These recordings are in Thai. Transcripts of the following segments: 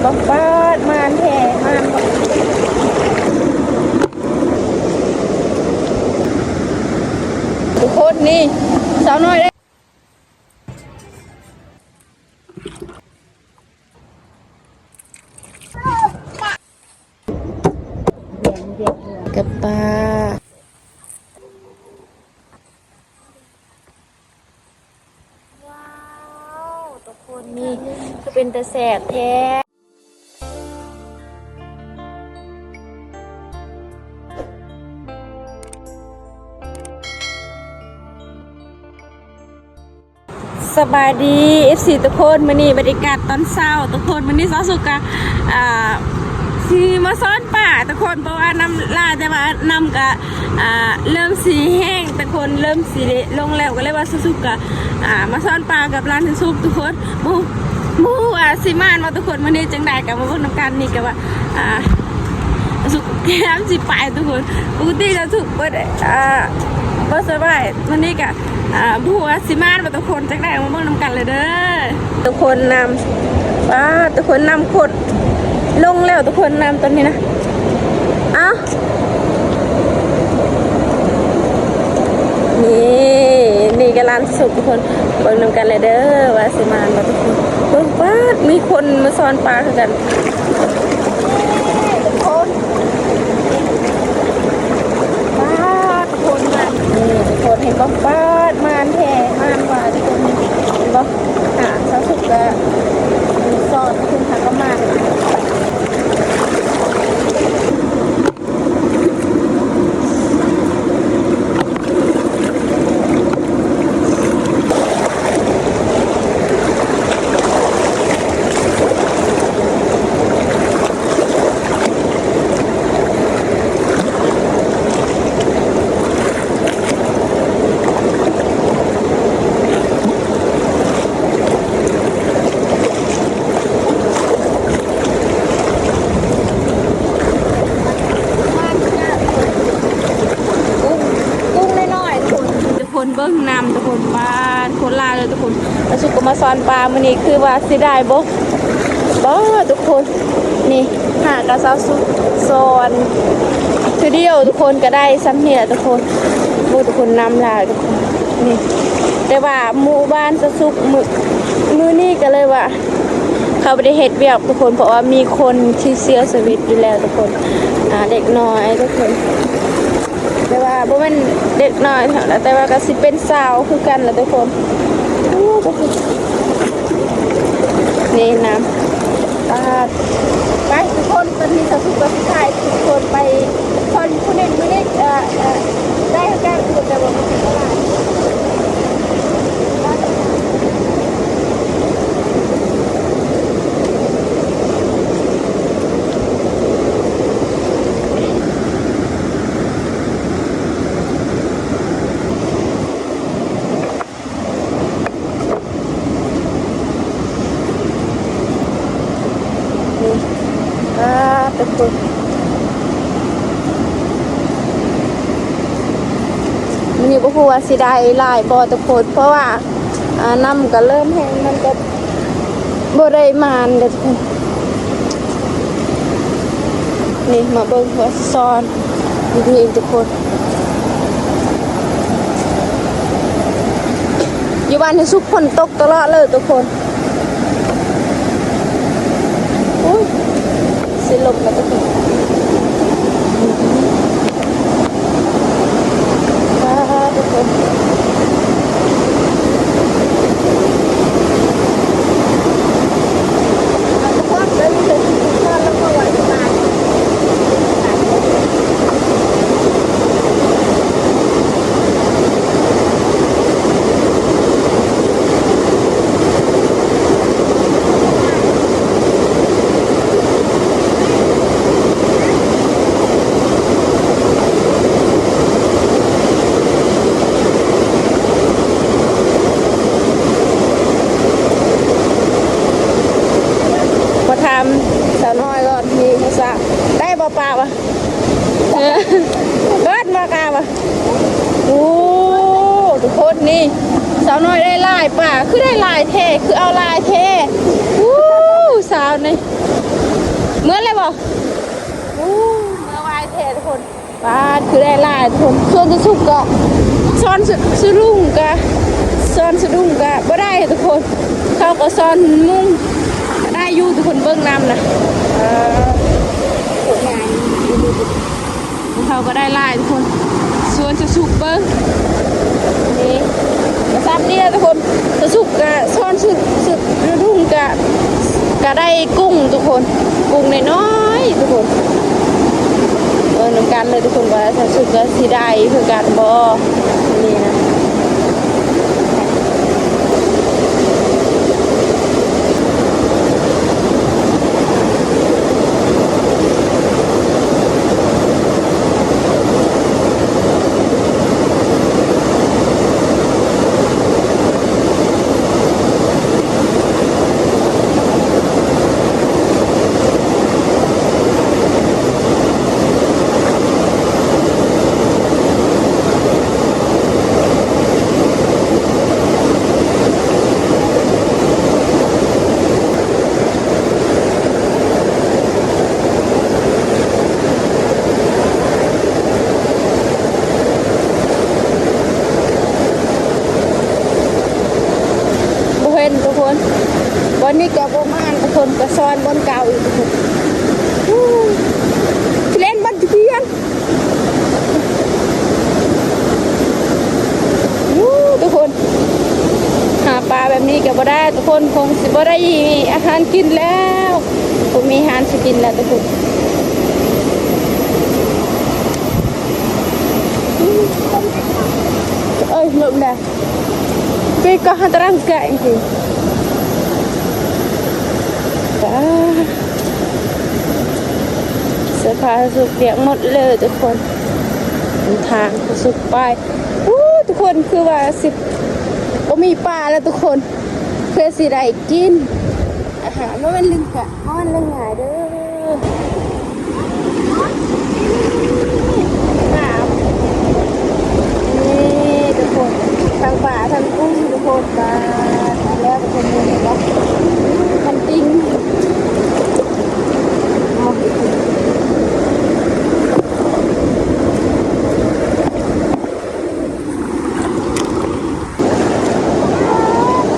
บอกป้ามานแท้มานบอกทุกคนนี่สาวน้อยได้กับปลาว้าวทุกคนนี่ก็เป็นตะแสบแท้สบายดี FC ทุกคนมื้อนี้บรรยากาศตอนเช้าทุกคนมื้อนี้สาวสุกะสีมาซ้อนป่าทุกคนเพราะว่าน้ำลาแต่ว่านำกะเริ่มสีแห้งทุกคนเริ่มสีลงแล้วก็เลยว่าสุกะมาซ้อนป่ากับร้านที่ซุปทุกคนมูสิมานมาทุกคนมื้อนี้จังได้กับมาพูดน้ำกันนี่กับว่าสุกแก้มสิไปทุกคนปกติจะถูกบ่สบายวันนี้กะบัวสิมานมาทุกคนจังได้มาพูดน้ำกันเลยเด้อทุกคนนำทุกคนนำคนลงแล้วทุกคนนำตอนนี้นะนี่กำลังสุกทุกคนเบิ่งนำกันเลยเด้อว่าสิมานมาทุกคนเบิ่งป้ามีคนมาซ้อนปลาคือกันทุกคนป้าทุกคนมานี่ทุกคนเห็นป้ามานแท้มานว่าทุกคนเห็นป่ะสาวสุกก็ซ้อนทุกคนทางก็มานเบิ้งนำทุกคนบ้านคนลาเลยทุกคนแล้วสุกก็มาซ้อนปลามื้อนี้คือว่าสิได้บ่ทุกคนนี่หากระเซาสุซ้อนคือเดียวทุกคนก็ได้ซ้ำเนี่ยทุกคนทุกคนนำลาทุกคนนี่แต่ว่าหมู่บ้านจะสุกมื้อนี้ก็เลยว่าเขาไม่ได้เฮ็ดเวียกทุกคนเพราะว่ามีคนที่เสียชีวิตอยู่แล้วทุกคนเด็กน้อยทุกคนแต่ว่าบ่แม่นเด็กน้อยเท่านั้นแต่ว่าก็สิเป็นสาวคือกันแหละทุกคนนี่น้ำไปทุกคนตอนนี้สาวสุกก็ถ่ายทุกคนไปคนผู้หนึ่งไม่ได้ได้แก้ตัวแต่ว่าไม่เท่าไหร่ทุกคนมันนี่ก็พูดว่าสิได้หลายบ่ทุกคนเพราะว่าน้ำก็เริ่มแห้งมันก็บ่ได้มานเด้อทุกคนนี่มาเบิ่งว่าซ้อนดีๆทุกคนอยู่บ้านที่สุกฝนตกตลอดเลยทุกคนสิลมแล้วทุกคนทุกคนสาวน้อยก่อนมีภาษาได้บ่ปลาวะเบิดมากาวะโอ้ทุกคนนี่สาวน้อยได้ลายป่าคือได้ลายเทคือเอาลายเทสาวนี่ เมื่อไรบ่เมื่อวายเททุกคนปาดคือได้ลายทุกคนส่วนจะสุกก็ซ้อนสะดุ้งก็ซ้อนสะดุ้งก็บ่ได้ทุกคนเขาก็ซ้อนมุ้งได้อยู่ทุกคนเบิ่งน้ำนะงานเขาก็ได้ลายทุกคนส่วนจะสุกเบิ่งนี่กระซับนี่ทุกคนจะสุกก็ซ้อนสะดุ้งก็ได้กุ้งทุกคนกุ้งน้อยๆทุกคนน้ำกันเลยทุกคนว่าจะสุกก็สีได้คือการบอนี่นะทุกคนวันนี้กับโบมานทุกคนก็ซ้อนบนเก่าอีกทุกคนเล่นบอลเทียนทุกคนหาปลาแบบนี้กับบ่ได้ทุกคนคงสิบ่ได้อาหารกินแล้วผมมีอาหารสิกินแล้วทุกคนเอ้ยลมแดดไปก็หันตรังกะจริงเสื้อผ้าสุกเปียกหมดเลยทุกคนทางสุกไปทุกคนคือว่าสิบ่มีปลาแล้วทุกคนเพื่อสิได้กินอาหารมันลึงกะมันลึงหายเด้อนี่ทุกคนทางป่าทางกุ้งทุกคนมาแล้วทุกคนเห็นไหมมันติ้ง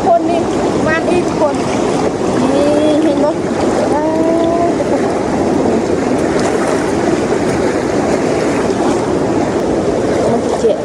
คนนี่มาอีกคนนี่เห็นไหมมันเจ็บ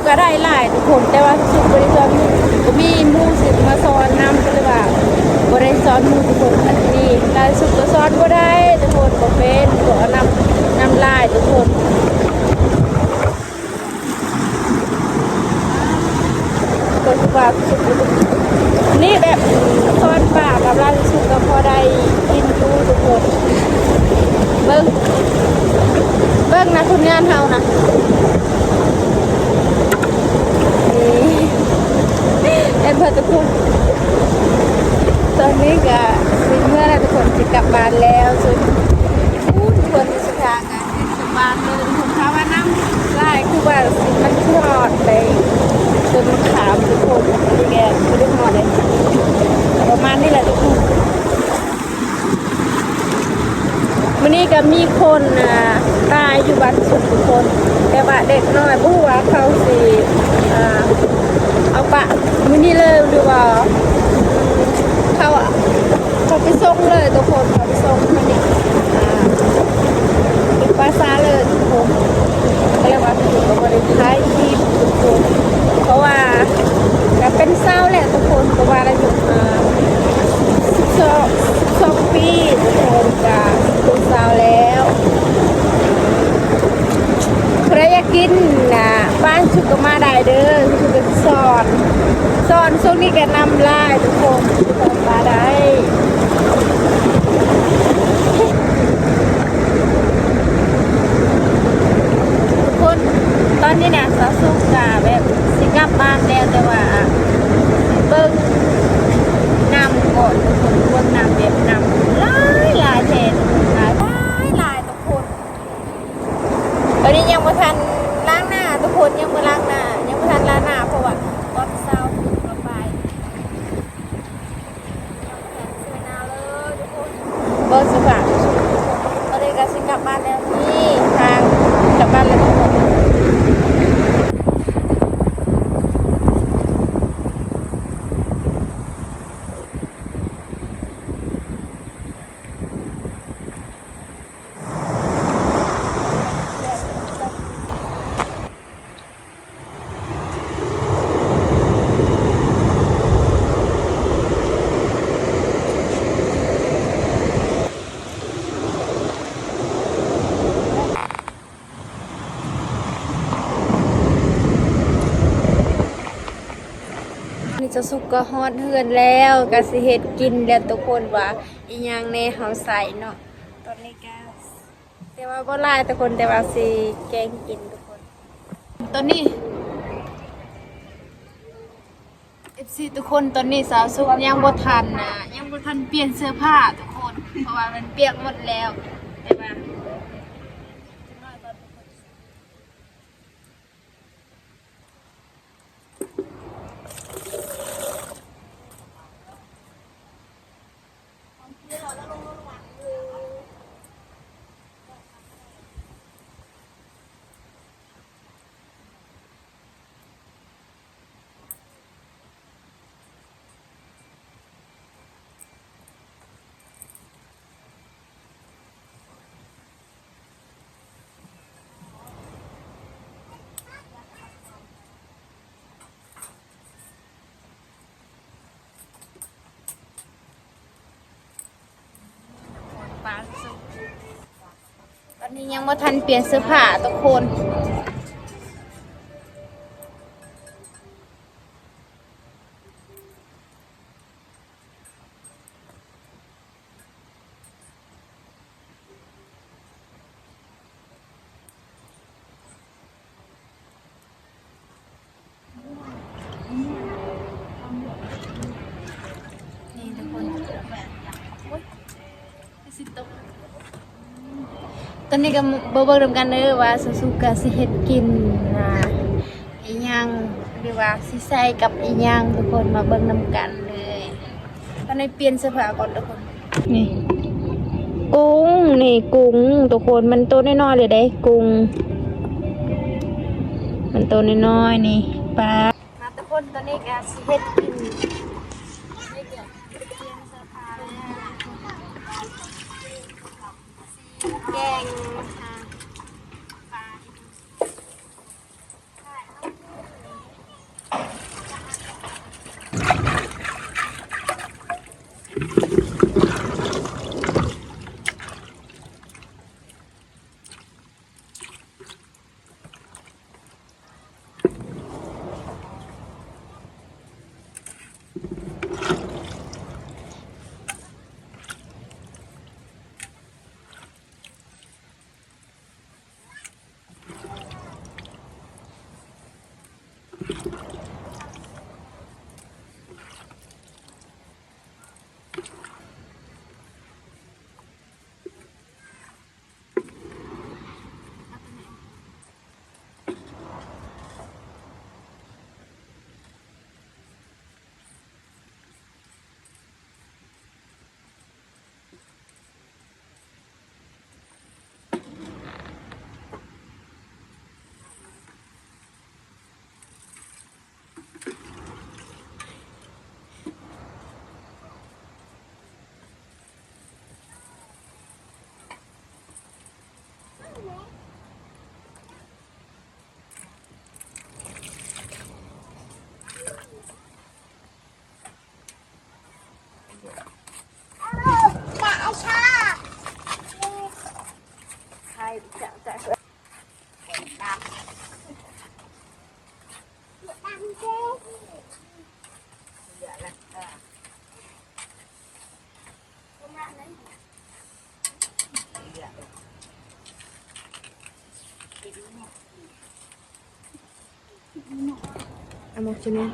ก็ได้หลายทุกคนแต่ว่าสุดบริสุทธิ์ก็มีมูสิมาซ้อนน้ำก็เลยว่าบริซ้อนมูทุกคนอันนี้ลายสุดก็ซ้อนก็ได้ทุกคนก็เป็นก็นำลายทุกคนก็คือว่านี่แบบซ้อนป่ากับลายสุดก็พอได้กินดูทุกคน นี้ก็สิเมื่อไรทุกคนจะกลับบ้านแล้วส่วนทุกคนสุดทางงานที่กลับบ้านเลยทุกคนถ้าว่าน้ำไล่คือว่าสิมันทอดไปจนมันขามทุกคนนี่แกไม่ได้หอดเลยประมาณนี้แหละทุกคนวันนี้ก็มีคนตายอยู่บ้านสุดทุกคนแต่ว่าเด็กน้อยผู้ว่าเขาสิเอาปะมื้อนี้เลยดูว่าเขาไปส่งเลยทุกคนเขาไปส่งมานี่เป็นภาษาเลยทุกคนก็เลยว่าถึงกับบริษัทที่ทุกคนเพราะว่าก็เป็นเศร้าแหละทุกคนเพราะว่าเราอยู่12 ปีทุกคนจะเป็นเศร้าแล้วใครอยากกินบ้านชุกก็มาได้เด้อชุกก็สอนช่วงนี้ก็นำลายทุกคนมาได้ทุกคนตอนนี้เนี่ยสาวสุกกะแบบสิกลับบ้านแล้วแต่ว่าเบิ้งนำก่อนทุกคนเบิ้งนำแบบนำหลายแทนหลายทุกคนตอนนี้ยังไม่ทันล้างหน้าทุกคนยังไม่ล้างหน้ายังไม่ทันล้างหน้าเพราะว่าตอนเช้าเราไปเบอร์สุภาพตอนนี้ก็สิกลับบ้านแล้วนี่ทางกลับบ้านแล้วทุกคนนี่จะสุกก็ฮอดเฮือนแล้วก็สิเฮ็ดกินแล้วทุกคนว่าอีหยังแน่เฮาใส่เนาะตอนนี้ก็แต่ว่าบ่หลายทุกคนแต่ว่าสิแกงกินทุกคนตอนนี้ FC ทุกคนตอนนี้สาวสุกยังบ่ทันยังบ่ทันเปลี่ยนเสื้อผ้าทุกคนเพราะว่ามันเปียกหมดแล้วแต่ว่าตอนนี้ยังไม่ทันเปลี่ยนเสื้อผ้าทุกคนนี่ทุกคนตอนนี้ก็เบิ่งกันเลยว่าสุกะสิเฮ็ดกินอีหยังหรือว่าสิใส่กับอีหยังทุกคนมาเบิ่งนำกันเลยตอนนี้เปลี่ยนเสื้อผ้าก่อนทุกคนนี่กุ้งทุกคนมันตัวน้อยๆเลยเด้กุ้งมันตัวน้อยๆนี่ปลาทุกคนตอนนี้ก็สิเฮ็ดกินแกงปลา เอามาชิมเนี่ย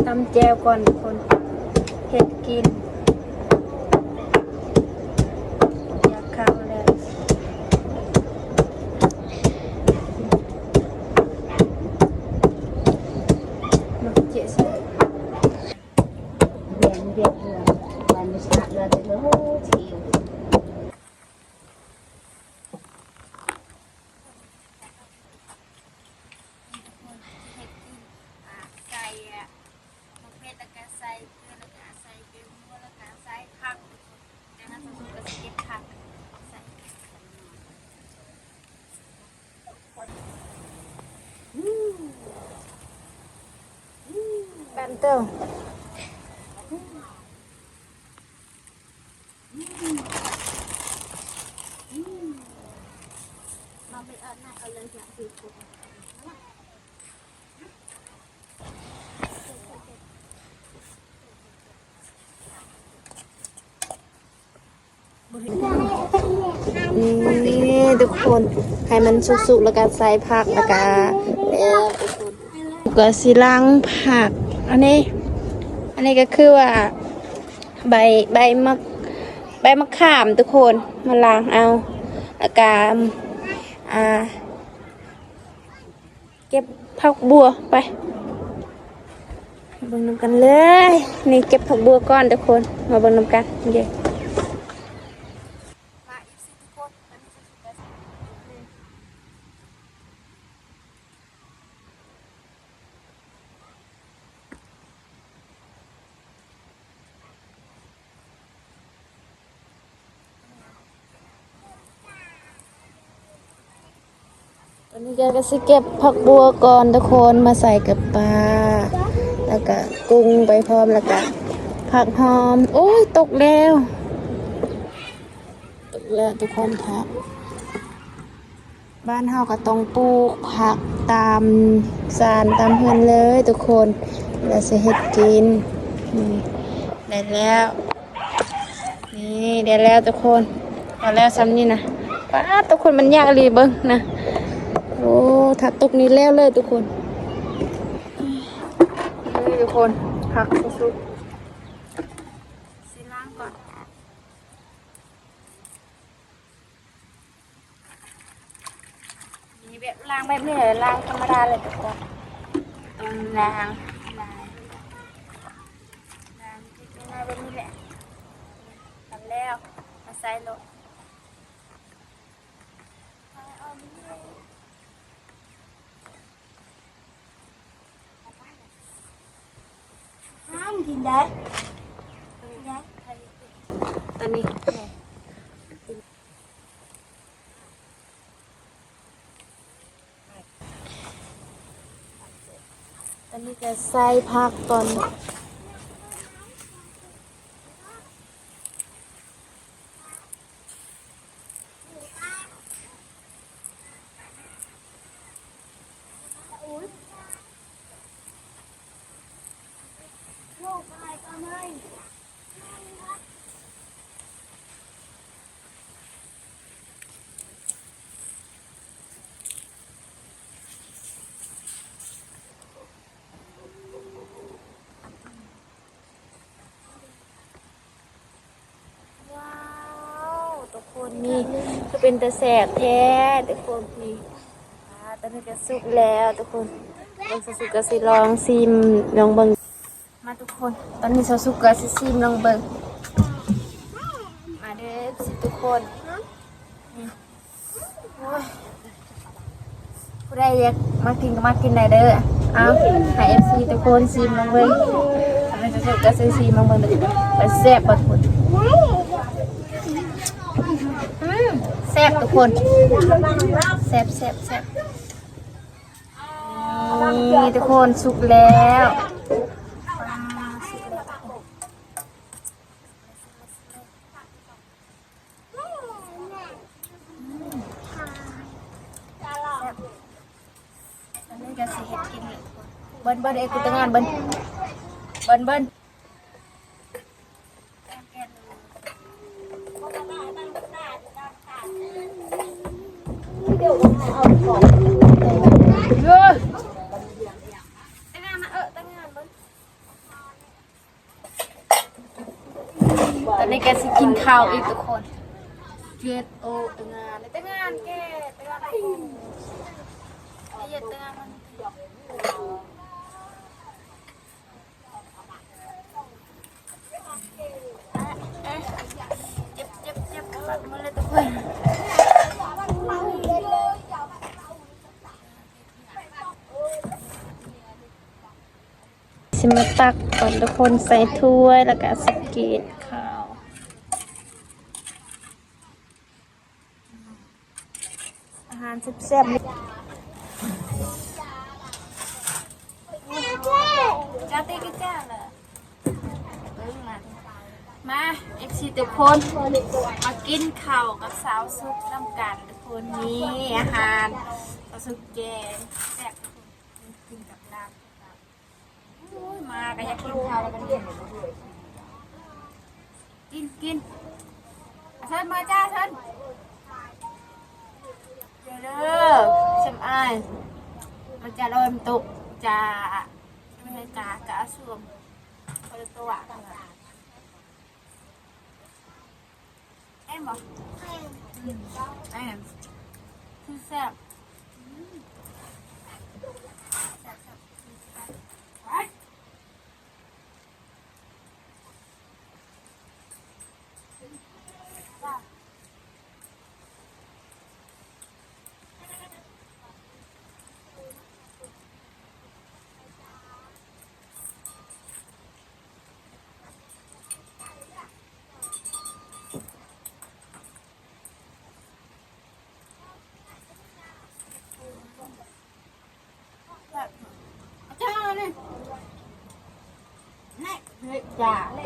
ตำแจวก่อนทุกคนเห็ดกินอยากข้าวแล้วมาเจ๊ใส่เรียนเรียนเรื่องวันนี้ชนะเรือจะรู้ชิวใส่มะเขือแล้วก็ใส่เกลือแล้วก็ใส่เกลือมัวแล้วก็ใส่ผักจากนั้นเราก็เก็บผักใส่แป้นเต้าเราไปเอาหน้าเอาเลยจากสีผมนี่ทุกคนให้มันสุกๆแล้วก็ใส่ผักแล้วก็แล้วทุกคนก็สิล้างผักอันนี้ก็คือว่าใบมะขามทุกคนมาล้างเอาแล้วก็เก็บผักบัวไปมาเบิ่งน้ำกันเลยนี่เก็บผักบัวก่อนทุกคนมาเบิ่งน้ำกันเดี๋ยวตอนนี้ก็สิเก็บผักบัวก่อนทุกคนมาใส่กับปลาแล้วก็กุ้งไปพร้อมแล้วก็ผักหอมโอ้ยตกแล้วทุกคนครับบ้านเฮาก็ต้องปลูกผักตามสานตามเฮือนเลยทุกคนแล้วสิเฮ็ดกินได้แล้วนี่ได้แล้วทุกคนเอาแล้วซ้ำนี่นะป้าทุกคนมันยากรีเบิ้งนะโอ้ถ้าตกนี้แล้วเลยทุกคนนี่ทุกคนผักสุกสิล้างก่อนนี่แบบล้างแบบนี้เลยล้างธรรมดาเลยทุกคนต้องล้างที่ตรงหน้าแบบนี้แหละทำแล้วมาใส่ลงกินได้ตอนนี้จะใส่ผักก่อน นี่ก็เป็นตะแสบแท้ทุกคนนี่ตอนนี้ก็สุกแล้วทุกคนลองสุกก็สิลองซิมลองเบิ่งมาทุกคนตอนนี้สุกก็สิซิมลองเบิ่งมาเด้อสิทุกคนนี่โอ้ยผู้ใดอยากมากินก็มากินได้เด้อเอาให้ FC ทุกคนซิมลองเบิ่งตอนนี้สุกก็สิซิมลองเบิ่งเด้อไปแซ่บบ่ทุกคนแซ่บทุกคนแซ่บนี่ทุกคนสุกแล้วอันนี้ก็สิเฮ็ดกินเบิ้นเอ้กูตั้งงานเบิ้นตอนนี้แกสิกินข้าวอีกทุกคนเจ็ดโอ้ตั้งงานแกตั้งงานอะไรเย็ดตั้งงานมันเจ็บปัดมือเลยทุกคนสิมาตักก่อนทุกคนใส่ถ้วยแล้วก็สเก็ตข้าวอาหารแซ่บๆจ้าตีกิจ้าเลยมาเอฟซีทุกคนมากินข้าวกับสาวซุปน้ำกันทุกคนนี้อาหารสาวซุปแกงแซ่บกินกับน้ำมาก็อยากกินข้าวแล้วกันกินเชิญมาจ้าเชิญเด้อชิมอ้ายมันจะเริ่มตุกจะไม่ให้กะช่วงคนละตัวเอ็มบอกเอ็มคือแซ่บจ้าก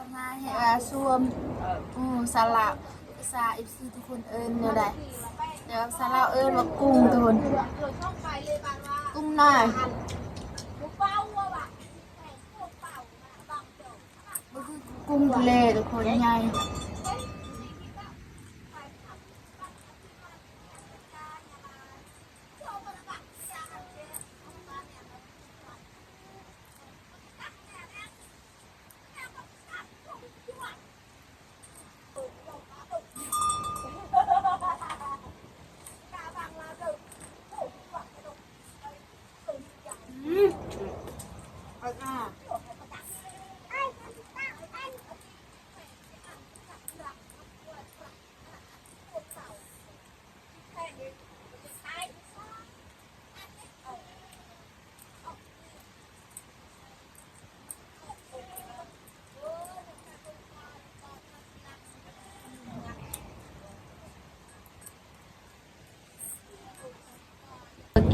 ันมาเห็นช่วงสลับภาษาอีซีทุกคนเอิญเดี๋ยวใดเดี๋ยวสลับเอิญว่ากุ้งทุกคนกุ้งหน่อยกุ้งทะเลทุกคนใหญ่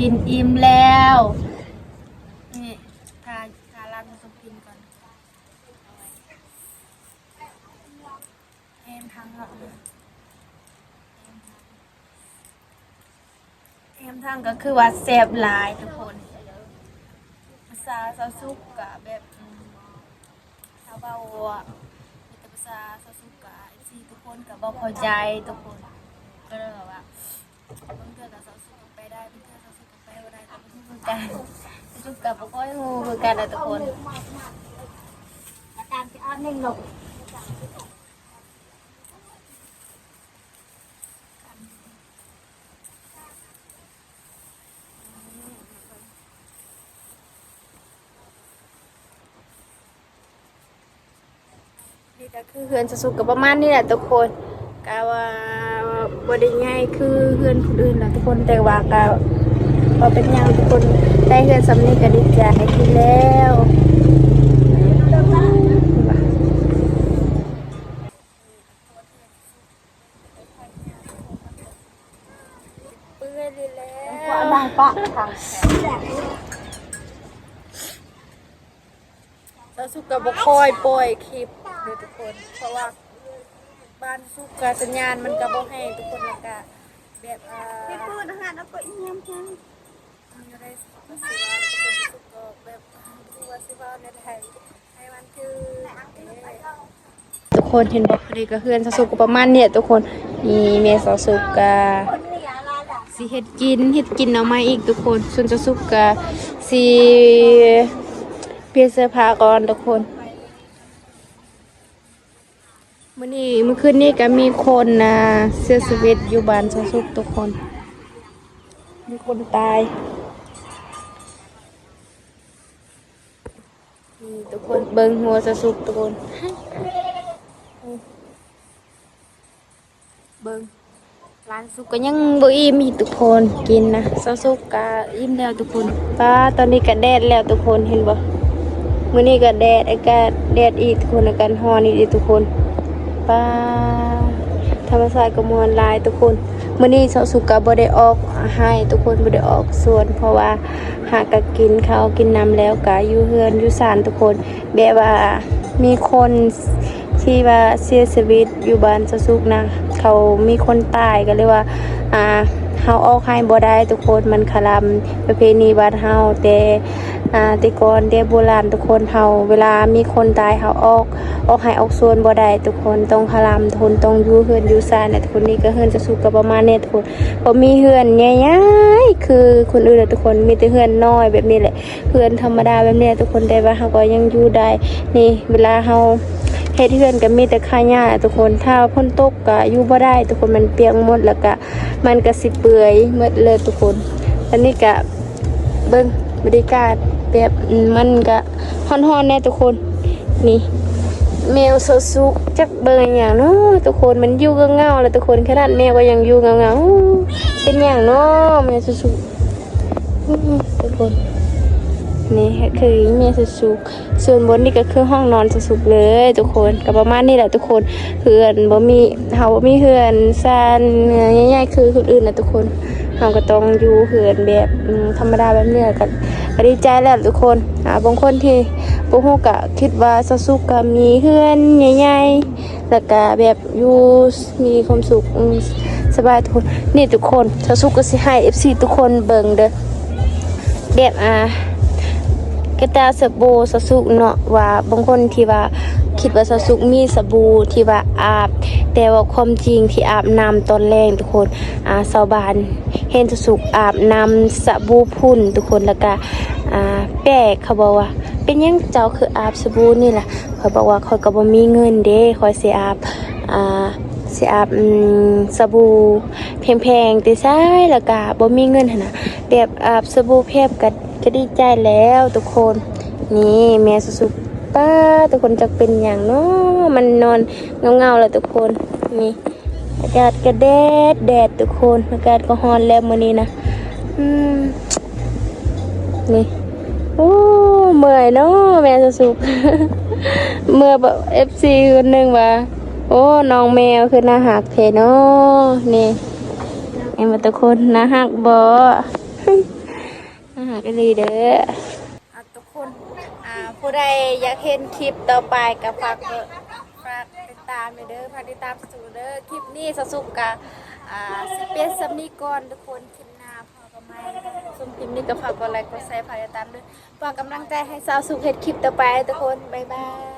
กินอิ่มแล้วนี่ทาลันต้องกินก่อนเอ็มทางก็คือว่าแซ่บหลายทุกคนภาษาซาซุกกะแบบชาวเบาอ่ะแต่ภาษาซาซุกกะที่ทุกคนกับบ่เข้าใจทุกคนก็เลยแบบว่าบางเทื่อกับซาซุกไปได้บางเทื่อซาซุกไปบ่ได้แต่ไม่รู้กันซาซุกกับบ่ค่อยฮู้คือกันนะทุกคนอาจารย์จะเอาหนึ่งหลงนี่ก็คือเฮือนซาซุกกับประมาณนี้แหละทุกคนกะว่าบ่ได้ง่ายคือเฮือนคนอื่นนะทุกคนแต่ว่ากะพอเป็นหยังทุกคนได้เฮือนสำนี้ก็ดีใจที่แล้วเปื้อนเลยแล้ว ว่าดังปะทาง แล้วสุกกับบ่คอยปล่อยคลิปเด้อทุกคนเพราะว่าบ้านสุกกับสัญญาณมันก็บ่ให้ทุกคนแล้วก็แบบพี่พูดอาหารแล้วก็อีเยี่ยมจัง มันก็ได้สุกกับสิว่าแล้วก็สุกก็แบบคือว่าสิว่าในไทยให้มันคือทุกคนเห็นบ่พอดีก็เฮือนสุกก็ประมาณเนี่ยทุกคนมีแม่สาวสุกก็สิเฮ็ดกินเอามาอีกทุกคนส่วนจะสุกก็สิเปลี่ยนเสื้อผ้าก่อนทุกคนเมื่อคืนนี้ก็มีคนเสียชีวิตอยู่บ้านสะสุกทุกคนมีคนตายนี่ทุกคนเบิ่งหัวสะสุกทุกคนเบิ่งร้านสุกก็ยังบ่อิ่มอีกทุกคนกินนะสะสุกก็อิ่มแล้วทุกคนป้าตอนนี้ก็แดดแล้วทุกคนเห็นบ่มื้อนี้ก็แดดอากาศแดดอีกทุกคนอากาศร้อนอีกทุกคนป้าธรรมชาติก็มวลลายทุกคนมื้อนี้เช้าสุกก็บ่ได้ออกให้ทุกคนบ่ได้ออกสวนเพราะว่าหากก็กินข้าวกินน้ำแล้วก็อยู่เฮือนอยู่ศาลทุกคนแบบว่ามีคนที่ว่าเสียชีวิตอยู่บ้านเช้าสุกนะเขามีคนตายก็เลยว่าเฮาออกให้บ่ได้ทุกคนมันคลำประเพณีบ้านเฮาแต่ก่อนแต่โบราณทุกคนเฮาเวลามีคนตายเฮาออกให้ออกส่วนบ่ได้ทุกคนต้องคลำทนต้องอยู่เฮือนอยู่ซ่านทุกคนนี่ก็เฮือนจะสุกก็ประมาณนี้ทุกคนบ่มีเฮือนใหญ่ๆคือคนอื่นทุกคนมีแต่เฮือนน้อยแบบนี้แหละเฮือนธรรมดาแบบนี้ทุกคนแต่ว่าเฮาก็ยังอยู่ได้นี่เวลาเฮาเฮ็ดเฮือนก็มีแต่ค่าหญ้าทุกคนถ้าฝนตกก็อยู่บ่ได้ทุกคนมันเปียกหมดแล้วก็มันก็สิเปื่อยหมดเลยทุกคนอันนี้ก็เบิ่งบรรยากาศแบบมันก็ฮ้อนๆแน่ทุกคนนี่แมวสุกจักเบิ่งอย่างเนาะทุกคนมันอยู่เงาๆแล้วทุกคนขนาดแมวก็ยังอยู่เงาๆเป็นอย่างเนาะแมวสุกทุกคนนี่คือแมวสุกส่วนบนนี่ก็คือห้องนอนสุกเลยทุกคนก็ประมาณนี้แหละทุกคนเฮือนบ่มีเฮาบ่มีเฮือนซ่านใหญ่ๆคือคนอื่นนะทุกคนเฮาก็ต้องอยู่เฮือนแบบธรรมดาแบบนี้ก็ดีใจแล้วทุกคนบางคนที่บ่ฮู้ก็คิดว่าซะสุกก็มีเฮือนใหญ่ๆแล้วก็แบบอยู่มีความสุขสบายทุกคนนี่ทุกคนซะสุกก็สิให้ FC ทุกคนเบิ่งเด้อแบบกระตาสบู่ซะสุกเนาะว่าบางคนที่ว่าคิดว่าซะสุกมีสบู่ที่ว่าอาบแต่ว่าความจริงที่อาบน้ำตอนแรกทุกคนชาวบ้านเห็นซะสุกอาบน้ำสบู่พุ่นทุกคนแล้วก็แปลกเขาบอกว่าเป็นหยังเจ้าคืออาบสบู่นี่ล่ะเขาบอกว่าเขาก็บ่มีเงินเด้คอยสิอาบสบู่แพงๆแต่ซ้ายแล้วก็บ่มีเงินหั่นน่ะแบบอาบสบู่แพงก็ดีใจแล้วทุกคน นี่แม่สุกๆป้าทุกคนจะเป็นอย่างเนาะมันนอนเงาๆแล้วทุกคนนี่อากาศก็แดดทุกคนอากาศก็ร้อนแล้วมื้อนี้นะนี่โอ้เมื่อยเนาะแม่สุกๆ เมื่อแบบ FC คนหนึงว่าโอ้น้องแมวคือน่าหักแท้เนาะนี่ไอ้มาทุกคนน่าหักบ่ น่าหักอีหลีเด้อทุกคนผู้ใดอยากเห็นคลิปต่อไปก็ฝากติดตามเด้อฝากติดตามสู่เด้อคลิปนี้สสุกกะสิเป็นซัมนี้ก่อนทุกคนคลิปหน้าพอกันใหม่ชมคลิปนี้ก็ฝากกดไลค์กดแชร์ฝากติดตามด้วยฝากกำลังใจให้สาวสุกเฮ็ดคลิปต่อไปทุกคนบ๊ายบาย